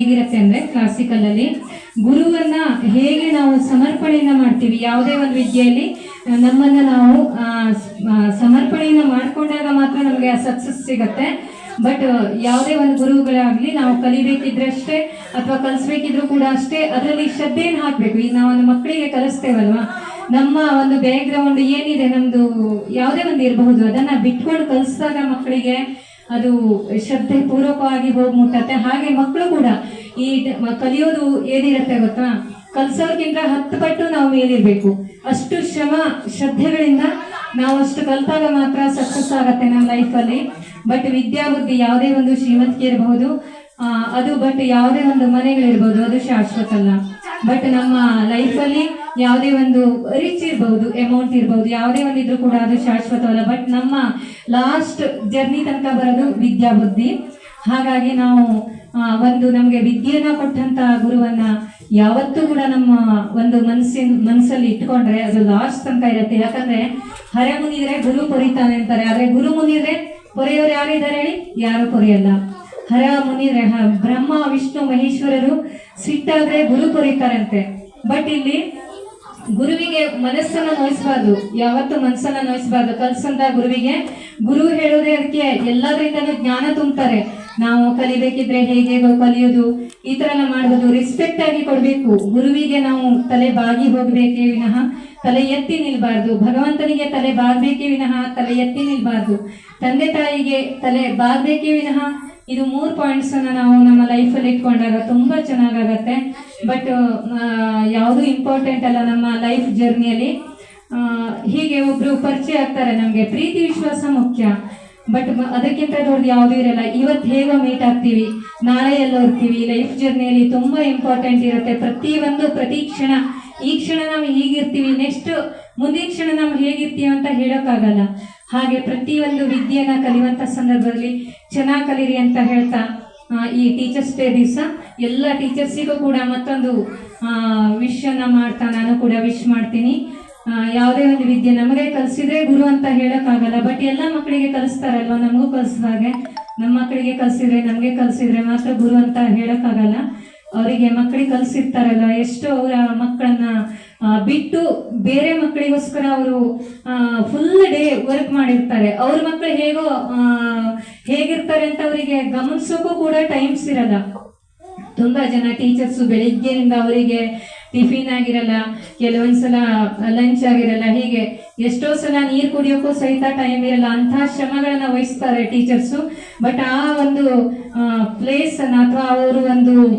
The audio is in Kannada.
ಹೇಗಿರುತ್ತೆ ಅಂದ್ರೆ ಕ್ಲಾಸಿಕಲ್ ಅಲ್ಲಿ ಗುರುವನ್ನ ಹೇಗೆ ನಾವು ಸಮರ್ಪಣೆಯನ್ನ ಮಾಡ್ತೀವಿ, ಯಾವುದೇ ಒಂದು ವಿದ್ಯೆಯಲ್ಲಿ ನಮ್ಮನ್ನ ನಾವು ಸಮರ್ಪಣೆಯನ್ನ ಮಾಡ್ಕೊಂಡಾಗ ಮಾತ್ರ ನಮಗೆ ಆ ಸಕ್ಸಸ್ ಸಿಗತ್ತೆ. ಬಟ್ ಯಾವುದೇ ಒಂದು ಗುರುಗಳಾಗ್ಲಿ ನಾವು ಕಲಿಬೇಕಿದ್ರೆ ಅಷ್ಟೇ ಅಥವಾ ಕಲಿಸ್ಬೇಕಿದ್ರು ಕೂಡ ಅಷ್ಟೇ ಅದರಲ್ಲಿ ಶ್ರದ್ಧೆಯನ್ನು ಹಾಕ್ಬೇಕು. ಈಗ ನಾವು ಒಂದು ಮಕ್ಕಳಿಗೆ ಕಲಿಸ್ತೇವಲ್ವಾ, ನಮ್ಮ ಒಂದು ಬ್ಯಾಕ್ ಗ್ರೌಂಡ್ ಏನಿದೆ ನಮ್ದು ಯಾವುದೇ ಒಂದು ಇರಬಹುದು, ಅದನ್ನ ಬಿಟ್ಕೊಂಡು ಕಲಿಸಿದಾಗ ಮಕ್ಕಳಿಗೆ ಅದು ಶ್ರದ್ಧೆ ಪೂರ್ವಕವಾಗಿ ಹೋಗಿ ಮುಟ್ಟತ್ತೆ. ಹಾಗೆ ಮಕ್ಕಳು ಕೂಡ ಈ ಕಲಿಯೋದು ಏನಿರುತ್ತೆ ಗೊತ್ತಾ, ಕಲ್ಸೋರ್ಗಿಂತ 10 ಪಟ್ಟು ನಾವು ಮೇಲಿರ್ಬೇಕು. ಅಷ್ಟು ಶ್ರಮ ಶ್ರದ್ಧೆಗಳಿಂದ ನಾವು ಅಷ್ಟು ಕಲ್ತಾಗ ಮಾತ್ರ ಸಕ್ಸಸ್ ಆಗತ್ತೆ ನಮ್ಮ ಲೈಫಲ್ಲಿ. ಬಟ್ ವಿದ್ಯಾಬುದ್ಧಿ ಯಾವುದೇ ಒಂದು ಶ್ರೀಮಂತಿಕೆ ಇರಬಹುದು ಅದು, ಬಟ್ ಯಾವುದೇ ಒಂದು ಮನೆಗಳಿರ್ಬೋದು ಅದು ಶಾಶ್ವತ ಅಲ್ಲ. ಬಟ್ ನಮ್ಮ ಲೈಫಲ್ಲಿ ಯಾವುದೇ ಒಂದು ರಿಚ್ ಇರ್ಬಹುದು, ಅಮೌಂಟ್ ಇರ್ಬಹುದು, ಯಾವುದೇ ಒಂದು ಇದ್ರೂ ಕೂಡ ಅದು ಶಾಶ್ವತವಲ್ಲ. ಬಟ್ ನಮ್ಮ ಲಾಸ್ಟ್ ಜರ್ನಿ ತನಕ ಬರೋದು ವಿದ್ಯಾಬುದ್ಧಿ. ಹಾಗಾಗಿ ನಾವು ಒಂದು ನಮಗೆ ವಿದ್ಯೆಯನ್ನ ಕೊಟ್ಟಂತ ಗುರುವನ್ನ ಯಾವತ್ತೂ ಕೂಡ ನಮ್ಮ ಒಂದು ಮನಸ್ಸಲ್ಲಿ ಇಟ್ಕೊಂಡ್ರೆ ಅದು ಲಾಸ್ಟ್ ತನಕ ಇರುತ್ತೆ. ಯಾಕಂದ್ರೆ ಹರ ಮುನಿದ್ರೆ ಗುರು ಪೊರಿತಾನೆ ಅಂತಾರೆ, ಆದ್ರೆ ಗುರು ಮುನಿದ್ರೆ ಪೊರೆಯೋರು ಯಾರಿದ್ದಾರೆ ಹೇಳಿ? ಯಾರು ಪೊರೆಯಲ್ಲ. ಹರ ಮುನಿದ್ರೆ ಬ್ರಹ್ಮ ವಿಷ್ಣು ಮಹೇಶ್ವರರು ಸಿಟ್ಟಾದ್ರೆ ಗುರು ಪೊರಿತಾರಂತೆ. ಬಟ್ ಇಲ್ಲಿ ಗುರುವಿಗೆ ಮನಸ್ಸನ್ನ ನೋಯಿಸಬಾರ್ದು, ಯಾವತ್ತು ಮನಸ್ಸನ್ನ ನೋಯಿಸಬಾರ್ದು. ಕಲ್ಸಂತ ಗುರುವಿಗೆ ಗುರು ಹೇಳೋದೇ ಅದಕ್ಕೆ ಎಲ್ಲದರಿಂದಲೂ ಜ್ಞಾನ ತುಂಬ್ತಾರೆ. ನಾವು ಕಲಿಬೇಕಿದ್ರೆ ಹೇಗೆ ಕಲಿಯೋದು ಈ ತರ ಎಲ್ಲ ಮಾಡ್ಬೋದು. ರೆಸ್ಪೆಕ್ಟ್ ಆಗಿ ಕೊಡ್ಬೇಕು ಗುರುವಿಗೆ. ನಾವು ತಲೆ ಬಾಗಿ ಹೋಗ್ಬೇಕೇ ವಿನಃ ತಲೆ ಎತ್ತಿ ನಿಲ್ಬಾರ್ದು. ಭಗವಂತನಿಗೆ ತಲೆ ಬಾಗ್ಬೇಕೇ ವಿನಃ ತಲೆ ಎತ್ತಿ ನಿಲ್ಬಾರ್ದು. ತಂದೆ ತಾಯಿಗೆ ತಲೆ ಬಾಗ್ಬೇಕೇ ವಿನಃ. ಇದು 3 ಪಾಯಿಂಟ್ಸ್ ಅನ್ನ ನಾವು ನಮ್ಮ ಲೈಫಲ್ಲಿ ಇಟ್ಕೊಂಡಾಗ ತುಂಬಾ ಚೆನ್ನಾಗತ್ತೆ. ಬಟ್ ಯಾವುದು ಇಂಪಾರ್ಟೆಂಟ್ ಅಲ್ಲ ನಮ್ಮ ಲೈಫ್ ಜರ್ನಿಯಲ್ಲಿ. ಹೀಗೆ ಒಬ್ರು ಪರಿಚಯ ಆಗ್ತಾರೆ, ನಮ್ಗೆ ಪ್ರೀತಿ ವಿಶ್ವಾಸ ಮುಖ್ಯ. ಬಟ್ ಅದಕ್ಕಿಂತ ದೊಡ್ಡದು ಯಾವುದೂ ಇರಲ್ಲ. ಇವತ್ತು ಹೇಗೋ ಮೀಟ್ ಆಗ್ತೀವಿ, ನಾಳೆ ಎಲ್ಲ ಹೋಗ್ತೀವಿ. ಲೈಫ್ ಜರ್ನಿಯಲ್ಲಿ ತುಂಬಾ ಇಂಪಾರ್ಟೆಂಟ್ ಇರುತ್ತೆ. ಪ್ರತಿ ಕ್ಷಣ, ಈ ಕ್ಷಣ ನಾವು ಹೀಗಿರ್ತೀವಿ, ನೆಕ್ಸ್ಟ್ ಮುಂದಿನ ಕ್ಷಣ ನಾವು ಹೇಗಿರ್ತೀವಿ ಅಂತ ಹೇಳೋಕ್ಕಾಗಲ್ಲ. ಹಾಗೆ ಪ್ರತಿಯೊಂದು ವಿದ್ಯೆನ ಕಲಿಯುವಂಥ ಸಂದರ್ಭದಲ್ಲಿ ಚೆನ್ನಾಗಿ ಕಲೀರಿ ಅಂತ ಹೇಳ್ತಾ ಈ ಟೀಚರ್ಸ್ ಡೇ ದಿವಸ ಎಲ್ಲ ಟೀಚರ್ಸಿಗೂ ಕೂಡ ಮತ್ತೊಂದು ವಿಶನ್ನ ಮಾಡ್ತಾ ನಾನು ಕೂಡ ವಿಶ್ ಮಾಡ್ತೀನಿ. ಯಾವುದೇ ಒಂದು ವಿದ್ಯೆ ನಮಗೆ ಕಲಿಸಿದ್ರೆ ಗುರು ಅಂತ ಹೇಳೋಕ್ಕಾಗಲ್ಲ. ಬಟ್ ಎಲ್ಲ ಮಕ್ಕಳಿಗೆ ಕಲಿಸ್ತಾರಲ್ವ, ನಮಗೂ ಕಲಿಸಿದಾಗೆ ನಮ್ಮ ಮಕ್ಕಳಿಗೆ ಕಲಿಸಿದ್ರೆ ನಮಗೆ ಕಲಿಸಿದ್ರೆ ಮಾತ್ರ ಗುರು ಅಂತ ಹೇಳೋಕ್ಕಾಗಲ್ಲ. ಅವರಿಗೆ ಮಕ್ಕಳಿಗೆ ಕಲಿಸಿರ್ತಾರಲ್ಲ, ಎಷ್ಟು ಅವರ ಮಕ್ಕಳನ್ನ ಬಿಟ್ಟು ಬೇರೆ ಮಕ್ಕಳಿಗೋಸ್ಕರ ಅವರು ಫುಲ್ ಡೇ ವರ್ಕ್ ಮಾಡಿರ್ತಾರೆ. ಅವ್ರ ಮಕ್ಕಳು ಹೇಗಿರ್ತಾರೆ ಅಂತ ಅವರಿಗೆ ಗಮನಿಸೋಕ್ಕೂ ಕೂಡ ಟೈಮ್ಸ್ ಇರಲ್ಲ. ತುಂಬಾ ಜನ ಟೀಚರ್ಸು ಬೆಳಿಗ್ಗೆಯಿಂದ ಅವರಿಗೆ ಟಿಫಿನ್ ಆಗಿರಲ್ಲ, ಕೆಲವೊಂದ್ಸಲ ಲಂಚ್ ಆಗಿರಲ್ಲ, ಹೀಗೆ ಎಷ್ಟೋ ಸಲ ನೀರು ಕುಡಿಯೋಕ್ಕೂ ಸಹಿತ ಟೈಮ್ ಇರಲ್ಲ. ಅಂತಹ ಶ್ರಮಗಳನ್ನ ವಹಿಸ್ತಾರೆ ಟೀಚರ್ಸು. ಬಟ್ ಆ ಒಂದು ಪ್ಲೇಸ್ ಅನ್ನ ಅಥವಾ ಅವರು ಒಂದು